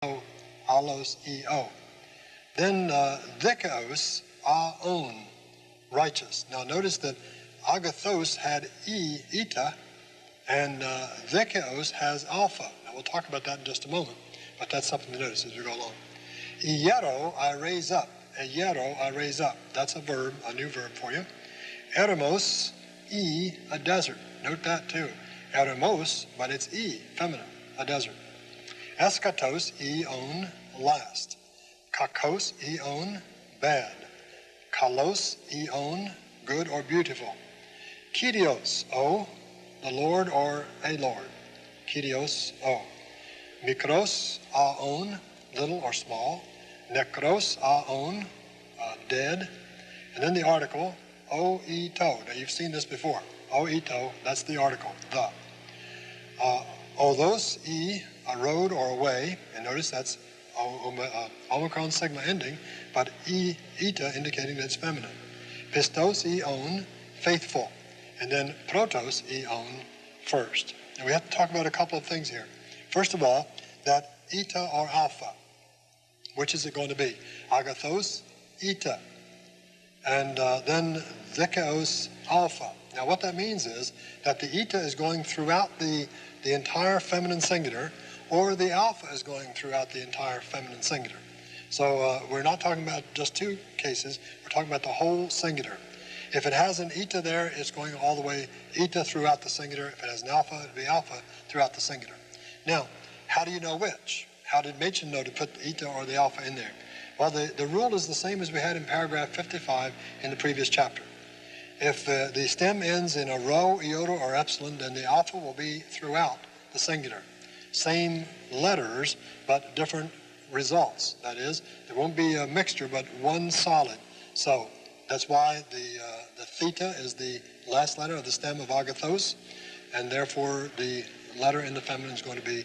alos, eo. Then dikaios, aon, righteous. Now notice that agathos had eta, and dikaios has alpha. Now we'll talk about that in just a moment, but that's something to notice as we go along. Iero, I raise up. Iero, I raise up. That's a verb, a new verb for you. Eremos, a desert. Note that too. Eremos, but it's feminine, a desert. Eskatos, on, last. Kakos, on, bad. Kalos, on, good or beautiful. Kyrios, the Lord or a Lord. Kyrios, Mikros, aon, little or small. Nekros, aon, dead. And then the article, oito. Now you've seen this before. Oito, that's the article, the. Othos, a road or a way. And notice that's Omicron sigma ending, but eta indicating that it's feminine. Pistos, on, faithful. And then protos, on, first. And we have to talk about a couple of things here. First of all, that eta or alpha. Which is it going to be? Agathos, eta. And then dikaios, alpha. Now what that means is that the eta is going throughout the entire feminine singular, or the alpha is going throughout the entire feminine singular. So we're not talking about just two cases, we're talking about the whole singular. If it has an eta there, it's going all the way eta throughout the singular. If it has an alpha, it'll be alpha throughout the singular. Now, how do you know which? How did Machen know to put the eta or the alpha in there? Well, the rule is the same as we had in paragraph 55 in the previous chapter. If the stem ends in a rho, iota, or epsilon, then the alpha will be throughout the singular. Same letters, but different results. That is, there won't be a mixture, but one solid. So that's why the theta is the last letter of the stem of agathos, and therefore the letter in the feminine is going to be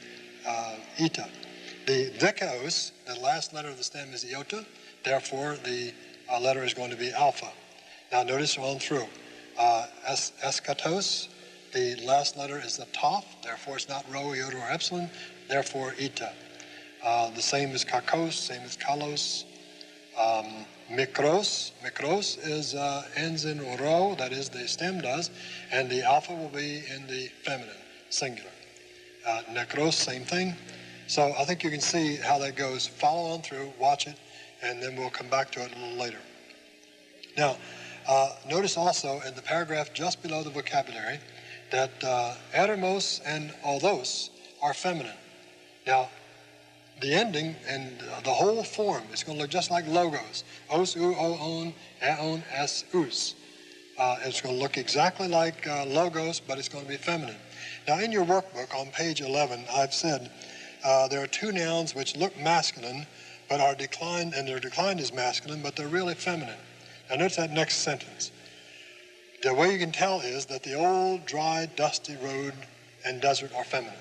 eta. The dikaios, the last letter of the stem is iota, therefore the letter is going to be alpha. Now notice on through. Eskatos, the last letter is the toph, therefore it's not rho, iota, or epsilon, therefore eta. The same as kakos, same as kalos. Mikros is ends in rho, that is the stem does, and the alpha will be in the feminine, singular. Nekros, same thing. So I think you can see how that goes. Follow on through, watch it, and then we'll come back to it a little later. Now, notice also in the paragraph just below the vocabulary that eremos and othos are feminine. Now, the ending and the whole form is going to look just like logos. Os, u, o, on, aon, s, us. It's going to look exactly like logos, but it's going to be feminine. Now, in your workbook on page 11, I've said there are two nouns which look masculine, but are declined, and their decline is masculine, but they're really feminine. Now, notice that next sentence. The way you can tell is that the old, dry, dusty road and desert are feminine.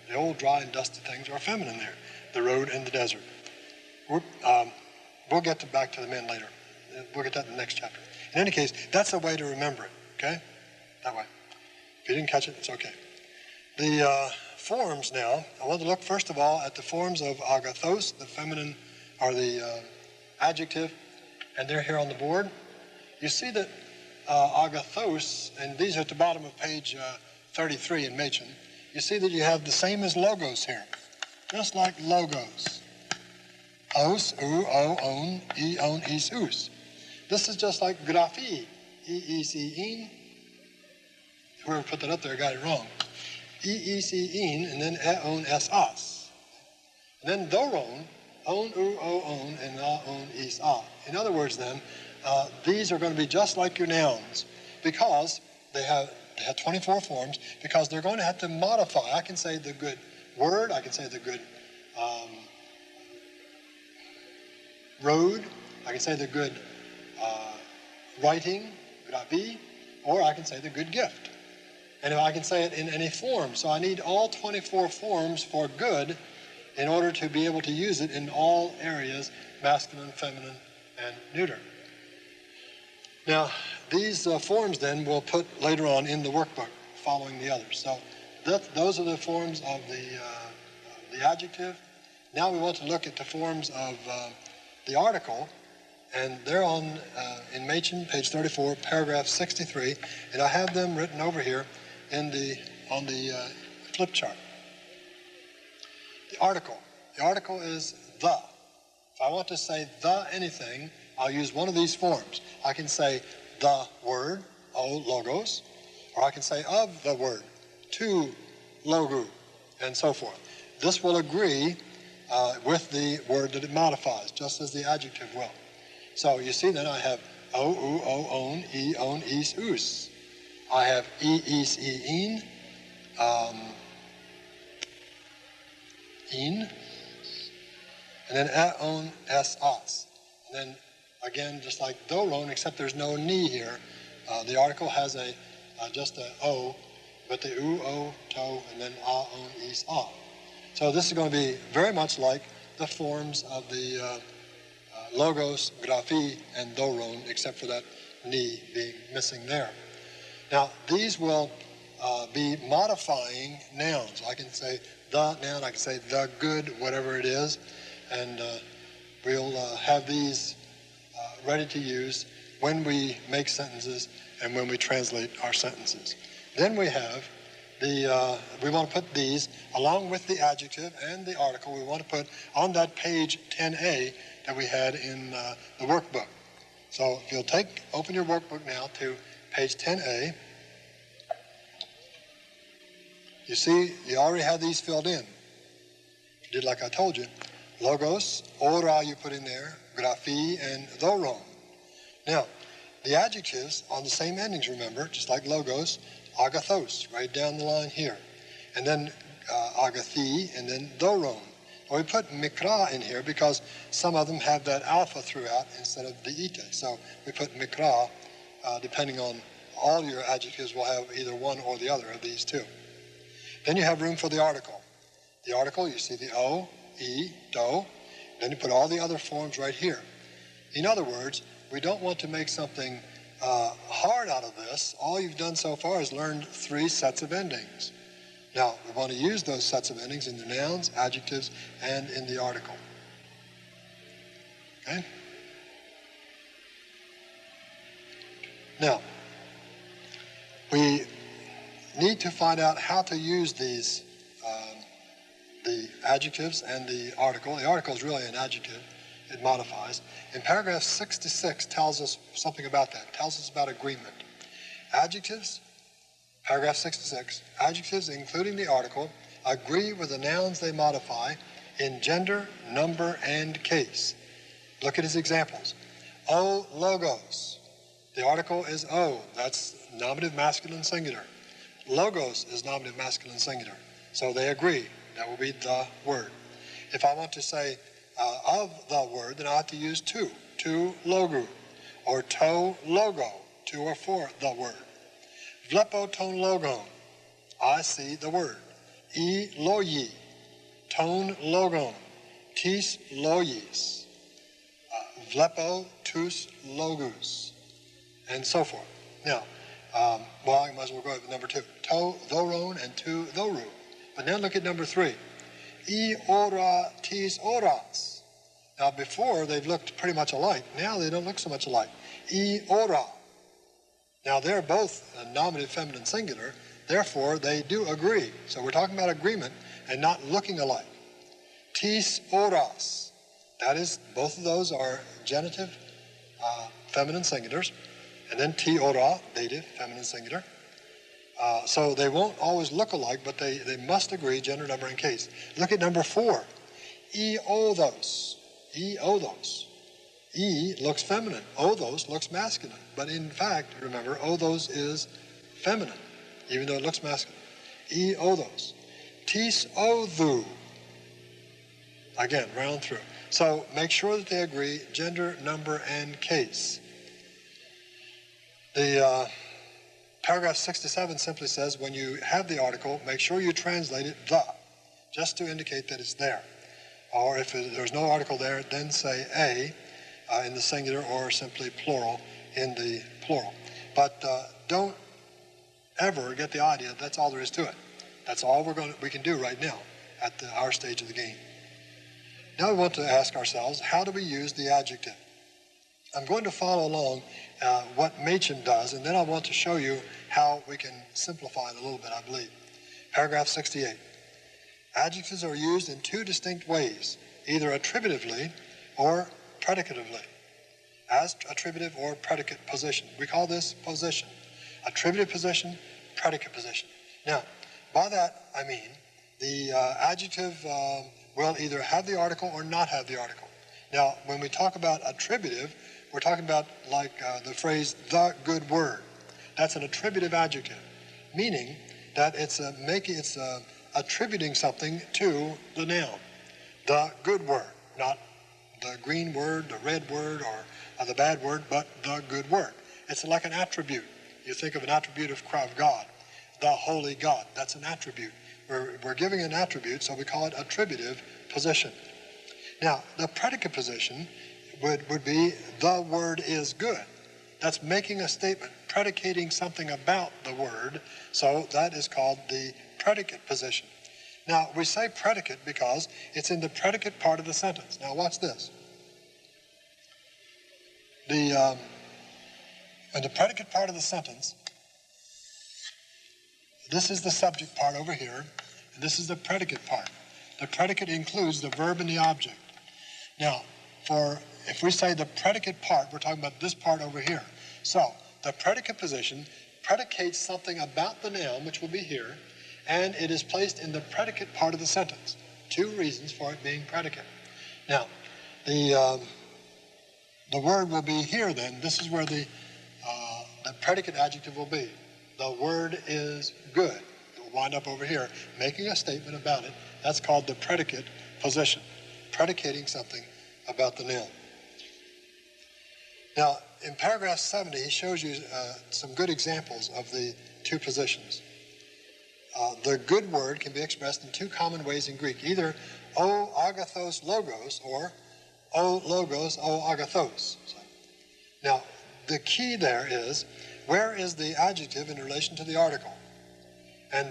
The old, dry, and dusty things are feminine there. The road and the desert. We'll get back to the men later. We'll get that in the next chapter. In any case, that's a way to remember it, okay? That way. If you didn't catch it, it's okay. The forms now, I want to look first of all at the forms of agathos, the feminine, or the adjective, and they're here on the board. You see that agathos, and these are at the bottom of page 33 in Machen, you see that you have the same as logos here. Just like logos. Os, u, o, on, is, us. This is just like graphi. In. Whoever put that up there got it wrong. In, and then eon, es, as. And then doron, on, u, o, on, and on, is, a. In other words, then, these are going to be just like your nouns because they have 24 forms, because they're going to have to modify. I can say the good word, I can say the good road, I can say the good writing, gravi, or I can say the good gift. And I can say it in any form. So I need all 24 forms for good in order to be able to use it in all areas, masculine, feminine, and neuter. Now, these forms then we'll put later on in the workbook following the others. So those are the forms of the adjective, Now we want to look at the forms of the article, and they're on in Machen, page 34, paragraph 63, and I have them written over here on the flip chart. The article is the. If I want to say the anything, I'll use one of these forms. I can say the word, o logos, or I can say of the word, to logu, and so forth. This will agree with the word that it modifies, just as the adjective will. So you see then I have o, u, o, on, e, on, is, us. I have e, is, e, in, and then a, on, s, as. And then again, just like doron, except there's no ni here. The article has just a o, but the u, o, to, and then a, on, is, a. So this is going to be very much like the forms of the logos, graphi, and doron, except for that ni being missing there. Now, these will be modifying nouns. I can say the noun, I can say the good, whatever it is, and we'll have these ready to use when we make sentences and when we translate our sentences. Then we have we want to put these along with the adjective and the article. We want to put on that page 10A that we had in the workbook. So if you'll open your workbook now to page 10A, you see you already have these filled in. You did like I told you. Logos, ora you put in there, graphi, and doron. Now, the adjectives on the same endings, remember, just like logos, agathos, right down the line here. And then agathi, and then doron. Well, we put mikra in here because some of them have that alpha throughout instead of the ita. So we put mikra, depending on all your adjectives will have either one or the other of these two. Then you have room for the article. The article, you see the o, e, do. Then you put all the other forms right here. In other words, we don't want to make something hard out of this. All you've done so far is learned 3 sets of endings. Now, we want to use those sets of endings in the nouns, adjectives, and in the article. Okay? Now, we need to find out how to use these, the adjectives and the article. The article is really an adjective. It modifies. And paragraph 66 tells us something about that. It tells us about agreement. Adjectives, paragraph 66, adjectives including the article agree with the nouns they modify in gender, number, and case. Look at his examples. O logos. The article is O. That's nominative masculine singular. Logos is nominative masculine singular. So they agree. That will be the word. If I want to say of the word, then I have to use to logu, or to logo, to or for the word. Vlepo ton logon, I see the word. E loyi, ton logon, tis loyis, vlepo tus logus, and so forth. Now, I might as well go with number 2. To thoron and to thoru. But now look at number 3. E ora tis oras. Now before they've looked pretty much alike. Now they don't look so much alike. E ora. Now they're both a nominative feminine singular. Therefore they do agree. So we're talking about agreement and not looking alike. Tis oras. That is, both of those are genitive feminine singulars. And then ti ora, dative feminine singular. So they won't always look alike, but they must agree, gender, number, and case. Look at number 4. E-othos. E-othos. E looks feminine. Othos looks masculine. But in fact, remember, othos is feminine, even though it looks masculine. E-othos. Tis-othu. Again, round through. So make sure that they agree, gender, number, and case. The paragraph 67 simply says when you have the article, make sure you translate it the, just to indicate that it's there. Or if there's no article there, then say a in the singular or simply plural in the plural. But don't ever get the idea that's all there is to it. That's all we can do right now at our stage of the game. Now we want to ask ourselves, how do we use the adjective? I'm going to follow along what Machen does, and then I want to show you how we can simplify it a little bit, I believe. Paragraph 68. Adjectives are used in two distinct ways, either attributively or predicatively, as attributive or predicate position. We call this position. Attributive position, predicate position. Now, by that I mean the adjective will either have the article or not have the article. Now, when we talk about attributive, we're talking about like the phrase, the good word. That's an attributive adjective, meaning that it's attributing something to the noun, the good word, not the green word, the red word, or the bad word, but the good word. It's like an attribute. You think of an attribute of God, the holy God. That's an attribute. We're giving an attribute, so we call it attributive position. Now, the predicate position would be the word is good. That's making a statement, predicating something about the word, so that is called the predicate position. Now, we say predicate because it's in the predicate part of the sentence. Now, watch this. In the predicate part of the sentence, this is the subject part over here, and this is the predicate part. The predicate includes the verb and the object. Now, if we say the predicate part, we're talking about this part over here. So, the predicate position predicates something about the noun, which will be here, and it is placed in the predicate part of the sentence. Two reasons for it being predicate. Now, the word will be here then. This is where the predicate adjective will be. The word is good. It will wind up over here, making a statement about it. That's called the predicate position, predicating something about the noun. Now, in paragraph 70, he shows you some good examples of the two positions. The good word can be expressed in two common ways in Greek, either o agathos logos or o logos o agathos. Now, the key there is, where is the adjective in relation to the article? And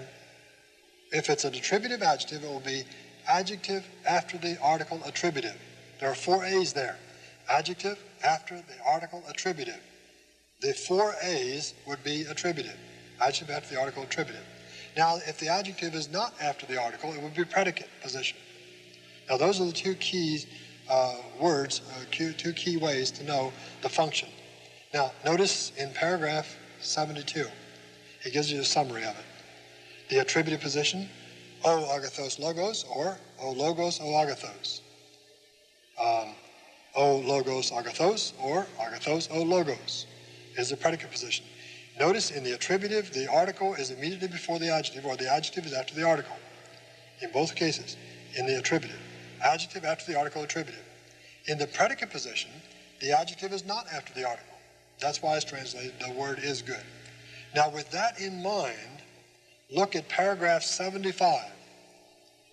if it's an attributive adjective, it will be adjective after the article attributive. There are 4 A's there. Adjective after the article attributive. The 4 A's would be attributive. Adjective after the article attributive. Now, if the adjective is not after the article, it would be predicate position. Now, those are the two key words, two key ways to know the function. Now, notice in paragraph 72, he gives you a summary of it. The attributive position, o agathos logos, or o logos o agathos. O logos agathos, or agathos o logos is the predicate position. Notice in the attributive, the article is immediately before the adjective, or the adjective is after the article. In both cases, in the attributive. Adjective after the article attributive. In the predicate position, the adjective is not after the article. That's why it's translated, the word is good. Now, with that in mind, look at paragraph 75.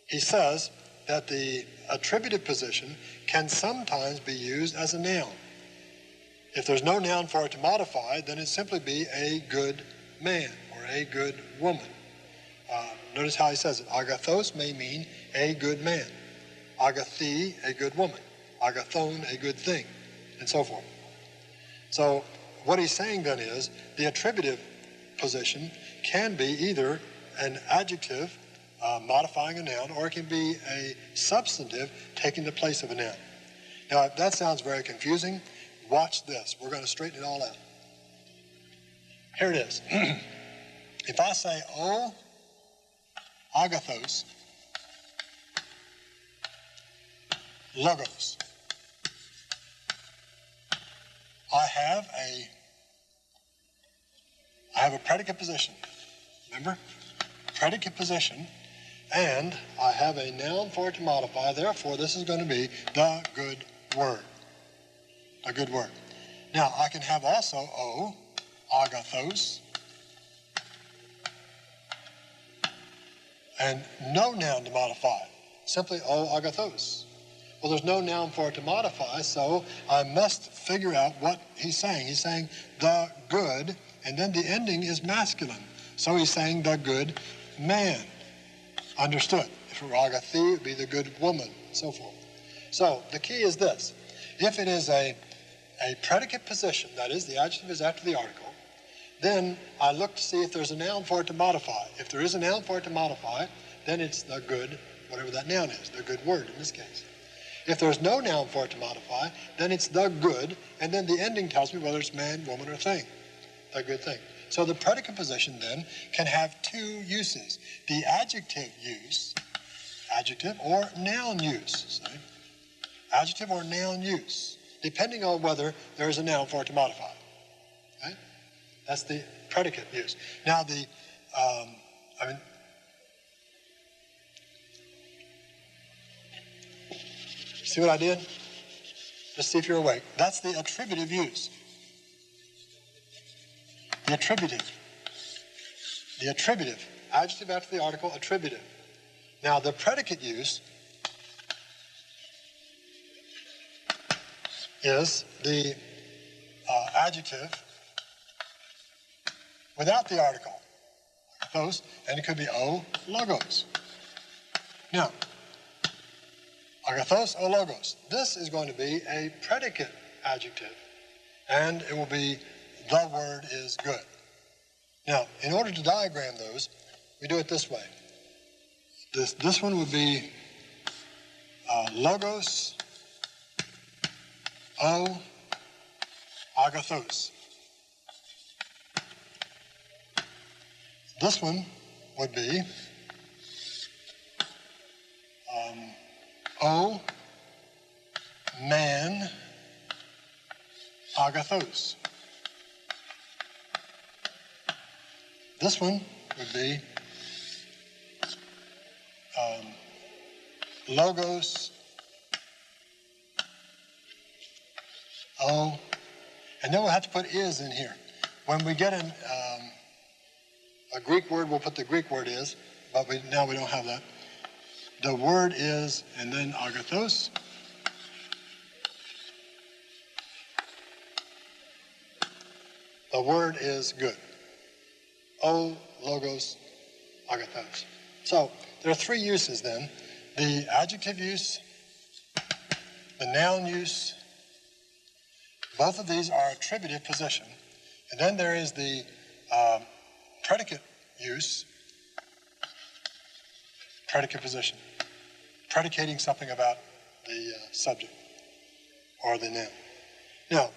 He says that the attributive position can sometimes be used as a noun. If there's no noun for it to modify, then it'd simply be a good man or a good woman. Notice how he says it. Agathos may mean a good man. Agathi, a good woman. Agathon, a good thing, and so forth. So what he's saying then is the attributive position can be either an adjective modifying a noun, or it can be a substantive taking the place of a noun. Now, if that sounds very confusing, watch this. We're going to straighten it all out. Here it is. If I say, o agathos logos, I have a predicate position. Remember? Predicate position, and I have a noun for it to modify. Therefore, this is going to be the good word. The good word. Now, I can have also o agathos and no noun to modify. Simply o agathos. Well, there's no noun for it to modify, so I must figure out what he's saying. He's saying the good, and then the ending is masculine. So he's saying the good man. Understood. If it were agathi, it would be the good woman, and so forth. So the key is this. If it is a predicate position, that is, the adjective is after the article, then I look to see if there's a noun for it to modify. If there is a noun for it to modify, then it's the good, whatever that noun is, the good word in this case. If there's no noun for it to modify, then it's the good, and then the ending tells me whether it's man, woman, or thing, the good thing. So the predicate position then can have two uses. The adjective use, adjective or noun use, say, adjective or noun use, depending on whether there is a noun for it to modify. Okay? That's the predicate use. Now see what I did? Just see if you're awake. That's the attributive use. The attributive. The attributive. Adjective after the article, attributive. Now the predicate use is the adjective without the article. Agathos, and it could be o logos. Now, Agathos o logos. This is going to be a predicate adjective, and it will be the word is good. Now, in order to diagram those, we do it this way. This one would be logos o agathos. This one would be o man agathos. This one would be logos o, and then we'll have to put is in here. When we get a Greek word, we'll put the Greek word is, but now we don't have that. The word is, and then agathos. The word is good. O logos agathos. So there are three uses then. The adjective use, the noun use, both of these are attributive position. And then there is the predicate use, predicate position, predicating something about the subject or the noun. Now,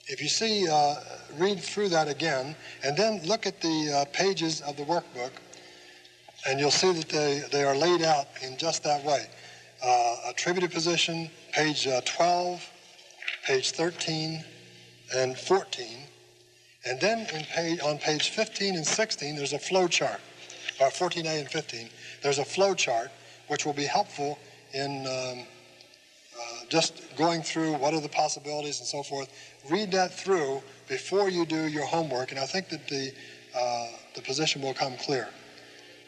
if you see, read through that again, and then look at the pages of the workbook, and you'll see that they are laid out in just that way. Attributive position, page 12, page 13, and 14. And then on page 15 and 16, there's a flow chart, or 14a and 15. There's a flow chart, which will be helpful in just going through what are the possibilities and so forth. Read that through before you do your homework, and I think that the position will come clear.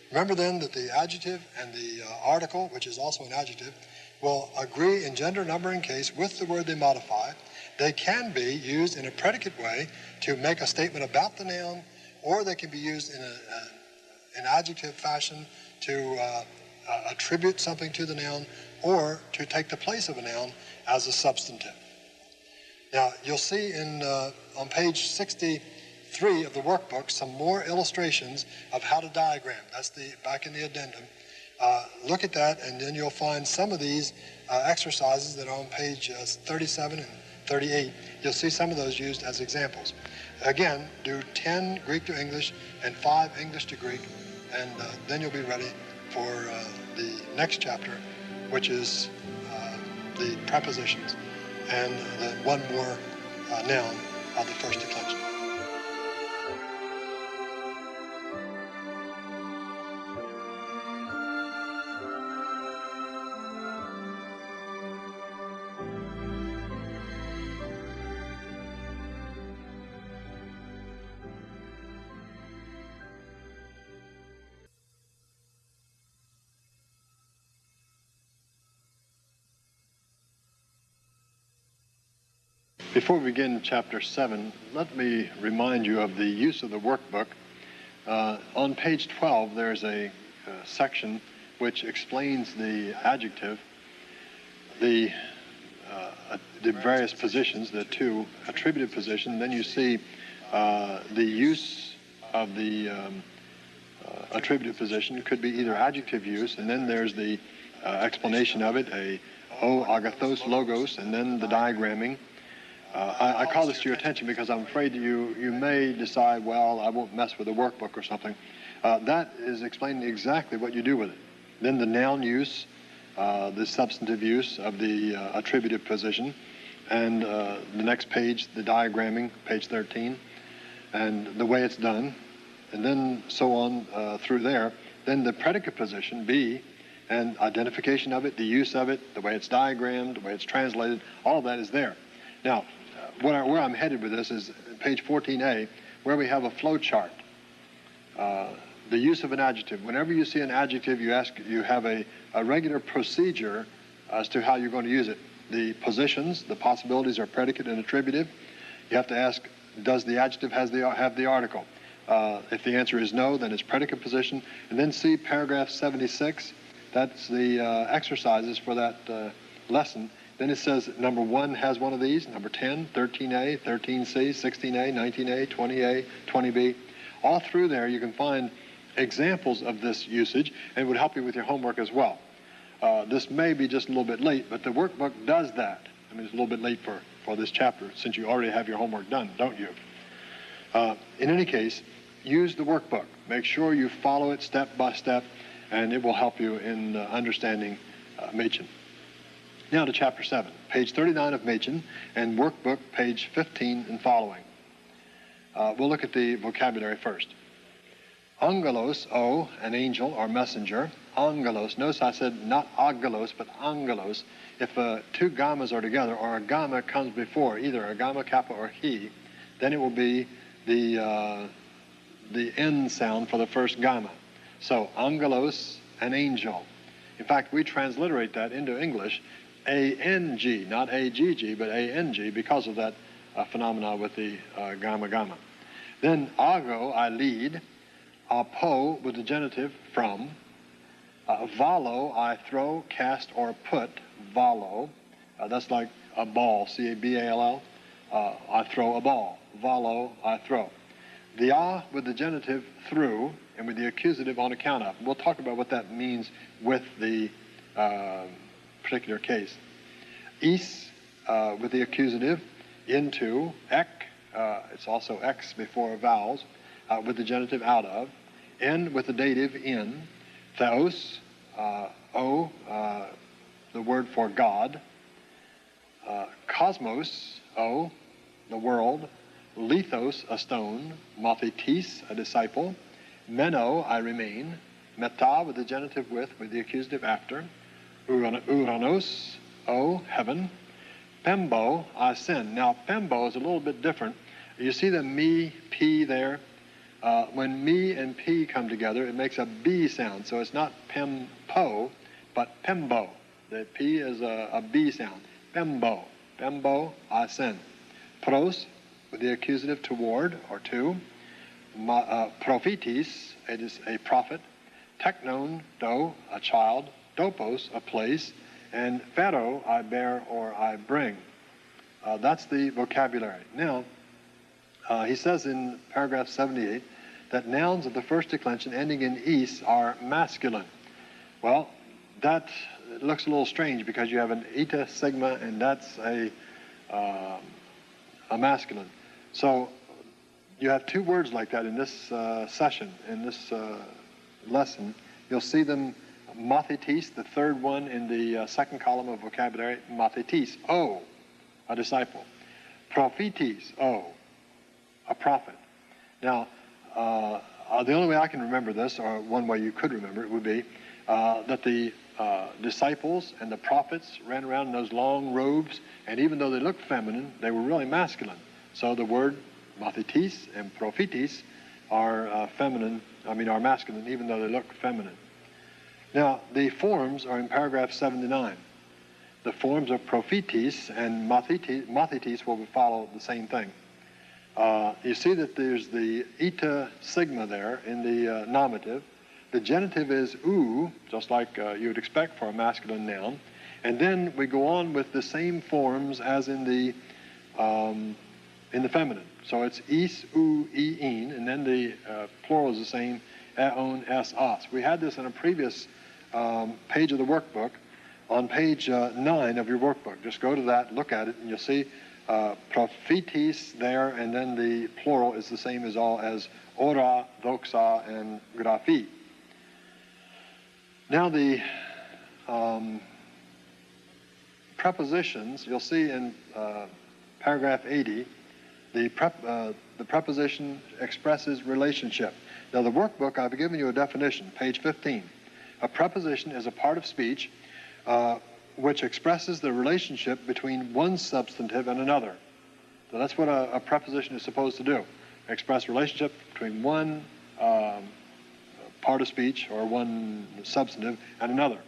Remember then that the adjective and the article, which is also an adjective, will agree in gender, number, and case with the word they modify. They can be used in a predicate way to make a statement about the noun, or they can be used in an adjective fashion to attribute something to the noun, or to take the place of a noun as a substantive. Now, you'll see on page 63 of the workbook some more illustrations of how to diagram. That's back in the addendum. Look at that, and then you'll find some of these exercises that are on page 37 and 38. You'll see some of those used as examples. Again, do 10 Greek to English and 5 English to Greek, and then you'll be ready for the next chapter, which is the prepositions and the one more noun of the first declension. Before we begin chapter 7, let me remind you of the use of the workbook. On page 12, there's a section which explains the adjective. the various positions, the two attributive positions. Then you see the use of the attributive position could be either adjective use, and then there's the explanation of it, agathos, logos, and then the diagramming. I call this to your attention because I'm afraid you may decide, well, I won't mess with the workbook or something. That is explaining exactly what you do with it. Then the noun use, the substantive use of the attributive position, and the next page, the diagramming, page 13, and the way it's done, and then so on through there. Then the predicate position, be, and identification of it, the use of it, the way it's diagrammed, the way it's translated, all of that is there. Now, where I'm headed with this is page 14a, where we have a flow chart. The use of an adjective. Whenever you see an adjective, you have a regular procedure as to how you're going to use it. The positions, the possibilities are predicate and attributive. You have to ask, does the adjective have the article? If the answer is no, then it's predicate position. And then see paragraph 76. That's the exercises for that lesson. Then it says number 1 has one of these, number 10, 13A, 13C, 16A, 19A, 20A, 20B. All through there you can find examples of this usage, and it would help you with your homework as well. This may be just a little bit late, but the workbook does that. I mean, it's a little bit late for this chapter, since you already have your homework done, don't you? In any case, use the workbook. Make sure you follow it step by step, and it will help you in understanding Machen. Now to chapter 7, page 39 of Machen, and workbook, page 15 and following. We'll look at the vocabulary first. Angelos, an angel or messenger. Angelos. Notice I said not agelos, but angelos. If two gammas are together, or a gamma comes before either a gamma, kappa, or he, then it will be the N sound for the first gamma. So, angelos, an angel. In fact, we transliterate that into English, A-N-G, not A-G-G, but A-N-G, because of that phenomena with the gamma. Then, ago, I lead. Apo, with the genitive, from. Valo, I throw, cast, or put. Valo. That's like a ball, C-A-B-A-L-L. I throw a ball. Valo, I throw. The a with the genitive, through, and with the accusative, on account of. We'll talk about what that means with the particular case. Is, with the accusative, into. Ek, it's also X before vowels, with the genitive, out of. En, with the dative, in. Theos, the word for God. Cosmos, the world. Lithos, a stone. Mathetes, a disciple. Meno, I remain. Meta, with the genitive, with the accusative, after. Uranos, heaven. Pembo, I send. Now, pembo is a little bit different. You see the me, p there? When me and p come together, it makes a b sound. So it's not pempo, but pembo. The p is a b sound. Pembo. Pembo, I send. Pros, with the accusative, toward or to. Prophetis, it is a prophet. Teknon, a child. Dopos, a place. And phero, I bear or I bring. That's the vocabulary. Now, he says in paragraph 78 that nouns of the first declension ending in is are masculine. Well, that looks a little strange because you have an eta sigma, and that's a masculine. So you have two words like that in this session, in this lesson. You'll see them, mathetes, the third one in the second column of vocabulary, mathetes, a disciple. Prophetes, a prophet. Now, the only way I can remember this, or one way you could remember it, would be that the disciples and the prophets ran around in those long robes, and even though they looked feminine, they were really masculine. So the word mathetes and prophetes are are masculine, even though they look feminine. Now, the forms are in paragraph 79. The forms of prophetes and mathetes will follow the same thing. You see that there's the eta sigma there in the nominative. The genitive is ou, just like you would expect for a masculine noun. And then we go on with the same forms as in the feminine. So it's is, u, e, in, and then the plural is the same, eon, es, as. We had this in a previous page of the workbook, on page 9 of your workbook. Just go to that, look at it, and you'll see prophetis there, and then the plural is the same as all as ora, doxa, and graphi. Now the prepositions, you'll see in paragraph 80, the preposition expresses relationship. Now the workbook, I've given you a definition, page 15. A preposition is a part of speech which expresses the relationship between one substantive and another. So that's what a preposition is supposed to do. Express relationship between one part of speech or one substantive and another.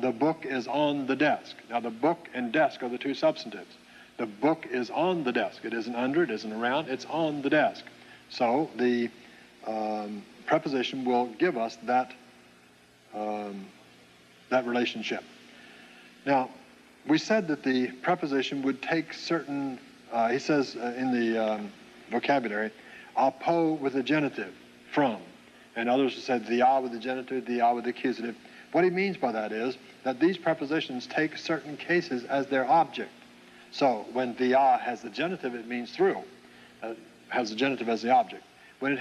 The book is on the desk. Now the book and desk are the two substantives. The book is on the desk. It isn't under, it isn't around, it's on the desk. So the preposition will give us that relationship. Now, we said that the preposition would take certain, he says in the vocabulary, apo with the genitive, from. And others have said the a with the genitive, the a with the accusative. What he means by that is that these prepositions take certain cases as their object. So when the a has the genitive, it means through, has the genitive as the object. When it